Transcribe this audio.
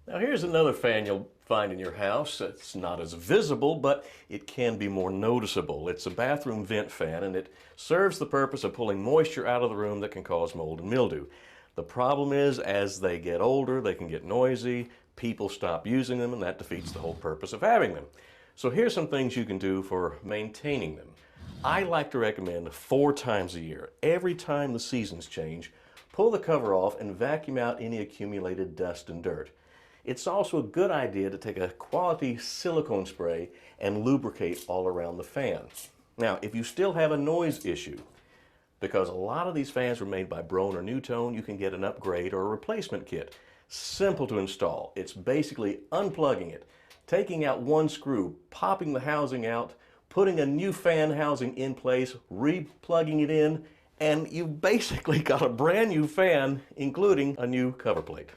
Now here's another fan you'll find in your house. It's not as visible, but it can be more noticeable. It's a bathroom vent fan, and it serves the purpose of pulling moisture out of the room that can cause mold and mildew. The problem is, as they get older, they can get noisy, people stop using them, and that defeats the whole purpose of having them. So here's some things you can do for maintaining them. I like to recommend 4 times a year. Every time the seasons change, pull the cover off and vacuum out any accumulated dust and dirt. It's also a good idea to take a quality silicone spray and lubricate all around the fan. Now, if you still have a noise issue, because a lot of these fans were made by Broen or Newtone, you can get an upgrade or a replacement kit. Simple to install. It's basically unplugging it, taking out one screw, popping the housing out, putting a new fan housing in place, re-plugging it in, and you've basically got a brand new fan, including a new cover plate.